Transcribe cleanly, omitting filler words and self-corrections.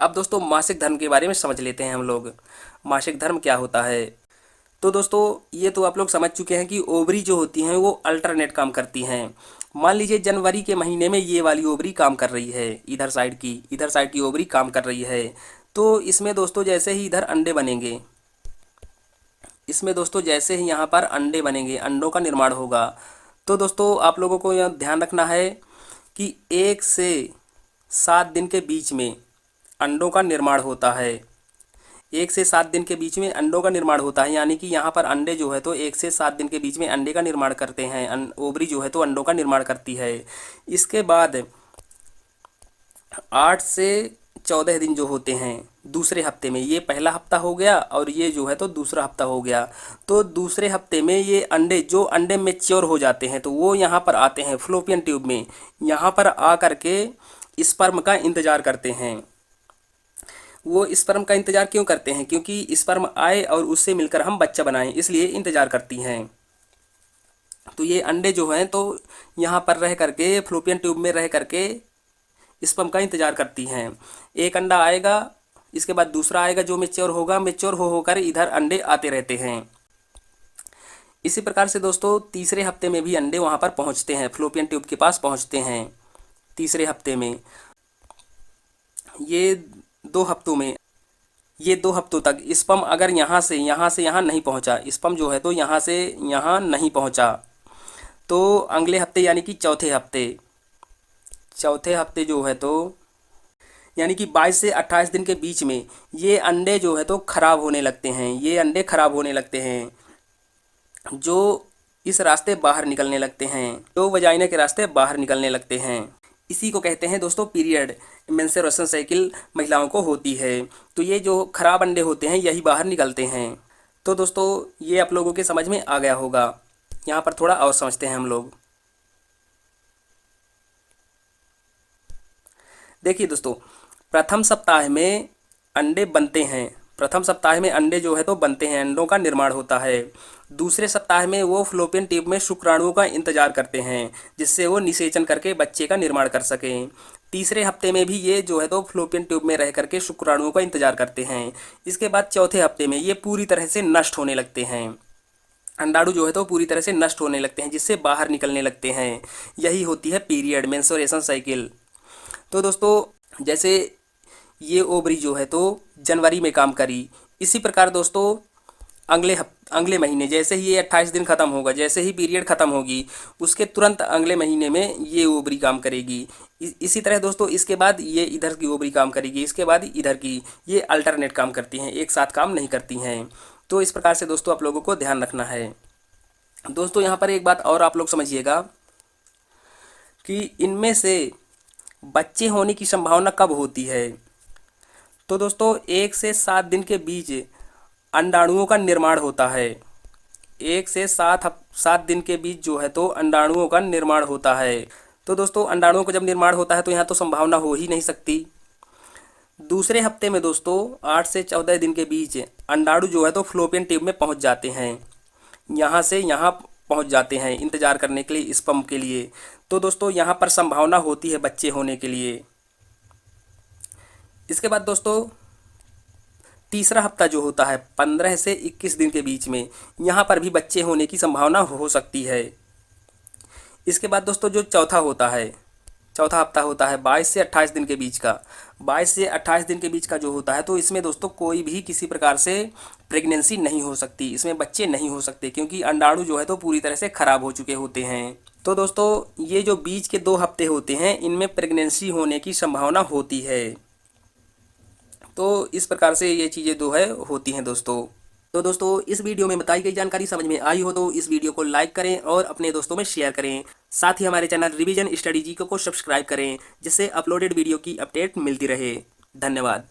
अब दोस्तों मासिक धर्म के बारे में समझ लेते हैं हम लोग। मासिक धर्म क्या होता है? तो दोस्तों ये तो आप लोग समझ चुके हैं कि ओवरी जो होती हैं वो अल्टरनेट काम करती हैं। मान लीजिए जनवरी के महीने में ये वाली ओवरी काम कर रही है, इधर साइड की ओवरी काम कर रही है। तो इसमें दोस्तों जैसे ही इधर अंडे बनेंगे, इसमें दोस्तों जैसे ही यहाँ पर अंडे बनेंगे, अंडों का निर्माण होगा। तो दोस्तों आप लोगों को यह ध्यान रखना है कि 1 से 7 दिन के बीच में अंडों का निर्माण होता है। 1 से 7 दिन के बीच में अंडों का निर्माण होता है, यानी कि यहाँ पर अंडे जो है तो 1 से 7 दिन के बीच में अंडे का निर्माण करते हैं। ओवरी जो है तो अंडों का निर्माण करती है। इसके बाद 8 से 14 दिन जो होते हैं दूसरे हफ्ते में, ये पहला हफ्ता हो गया और ये जो है तो दूसरा हफ्ता हो गया। तो दूसरे हफ्ते में ये अंडे जो अंडे मैच्योर हो जाते हैं तो वो यहाँ पर आते हैं फ्लोपियन ट्यूब में। यहाँ पर आ करके स्पर्म का इंतज़ार करते हैं। वो स्पर्म का इंतज़ार क्यों करते हैं? क्योंकि स्पर्म आए और उससे मिलकर हम बच्चा बनाएं, इसलिए इंतज़ार करती हैं। तो ये अंडे जो हैं तो यहाँ पर रह करके फ्लोपियन ट्यूब में रह करके स्पर्म का इंतज़ार करती हैं। एक अंडा आएगा, इसके बाद दूसरा आएगा जो मैच्योर होगा, मैच्योर हो होकर इधर अंडे आते रहते हैं। इसी प्रकार से दोस्तों तीसरे हफ्ते में भी अंडे वहाँ पर पहुँचते हैं, फ्लोपियन ट्यूब के पास पहुँचते हैं। तीसरे हफ्ते में ये 2 हफ्तों में, ये 2 हफ्तों तक स्पर्म अगर यहाँ नहीं पहुँचा, स्पर्म जो है तो यहाँ से यहाँ नहीं पहुँचा, तो अगले हफ्ते यानी कि चौथे हफ्ते जो है तो यानी कि 22 से 28 दिन के बीच में ये अंडे जो है तो खराब होने लगते हैं। ये अंडे खराब होने लगते हैं, जो इस रास्ते बाहर निकलने लगते हैं, जो वजाइना के रास्ते बाहर निकलने लगते हैं। इसी को कहते हैं दोस्तों पीरियड। मेंस्ट्रुएशन साइकिल महिलाओं को होती है, तो ये जो खराब अंडे होते हैं यही बाहर निकलते हैं। तो दोस्तों ये आप लोगों के समझ में आ गया होगा। यहाँ पर थोड़ा और समझते हैं हम लोग। देखिए दोस्तों, प्रथम सप्ताह में अंडे बनते हैं। प्रथम सप्ताह में अंडे जो है तो बनते हैं, अंडों का निर्माण होता है। दूसरे सप्ताह में वो फ्लोपियन ट्यूब में शुक्राणुओं का इंतजार करते हैं, जिससे वो निषेचन करके बच्चे का निर्माण कर सकें। तीसरे हफ्ते में भी ये जो है तो फ्लोपियन ट्यूब में रह करके शुक्राणुओं का इंतजार करते हैं। इसके बाद चौथे हफ्ते में ये पूरी तरह से नष्ट होने लगते हैं। अंडाणु जो है तो पूरी तरह से नष्ट होने लगते हैं, जिससे बाहर निकलने लगते हैं। यही होती है पीरियड, मेंस्ट्रुएशन साइकिल। तो दोस्तों जैसे ये ओवरी जो है तो जनवरी में काम करी, इसी प्रकार दोस्तों अगले महीने जैसे ही ये 28 दिन ख़त्म होगा, जैसे ही पीरियड ख़त्म होगी, उसके तुरंत अगले महीने में ये ओवरी काम करेगी। इसी तरह दोस्तों इसके बाद ये इधर की ओवरी काम करेगी, इसके बाद इधर की। ये अल्टरनेट काम करती हैं, एक साथ काम नहीं करती हैं। तो इस प्रकार से दोस्तों आप लोगों को ध्यान रखना है। दोस्तों यहाँ पर एक बात और आप लोग समझिएगा कि इनमें से बच्चे होने की संभावना कब होती है? तो दोस्तों 1 से 7 दिन के बीच अंडाणुओं का निर्माण होता है। 1 से 7 दिन के बीच जो है तो अंडाणुओं का निर्माण होता है। तो दोस्तों अंडाणुओं का जब निर्माण होता है तो यहाँ तो संभावना हो ही नहीं सकती। दूसरे हफ्ते में दोस्तों 8 से 14 दिन के बीच अंडाणु जो है तो फ्लोपियन ट्यूब में पहुँच जाते हैं। यहाँ से यहाँ पहुँच जाते हैं इंतज़ार करने के लिए, स्पर्म के लिए। तो दोस्तों यहाँ पर संभावना होती है बच्चे होने के लिए। इसके बाद दोस्तों तीसरा हफ्ता जो होता है 15 से 21 दिन के बीच में, यहाँ पर भी बच्चे होने की संभावना हो सकती है। इसके बाद दोस्तों जो चौथा हफ्ता होता है 22 से 28 दिन के बीच का। 22 से 28 दिन के बीच का जो होता है तो इसमें दोस्तों कोई भी किसी प्रकार से प्रेगनेंसी नहीं हो सकती, इसमें बच्चे नहीं हो सकते, क्योंकि अंडाणु जो है तो पूरी तरह से ख़राब हो चुके होते हैं। तो दोस्तों ये जो बीच के 2 हफ्ते होते हैं इनमें प्रेगनेंसी होने की संभावना होती है। तो इस प्रकार से ये चीज़ें जो है होती हैं दोस्तों। तो दोस्तों इस वीडियो में बताई गई जानकारी समझ में आई हो तो इस वीडियो को लाइक करें और अपने दोस्तों में शेयर करें। साथ ही हमारे चैनल रिवीजन स्टडी जी को सब्सक्राइब करें, जिससे अपलोडेड वीडियो की अपडेट मिलती रहे। धन्यवाद।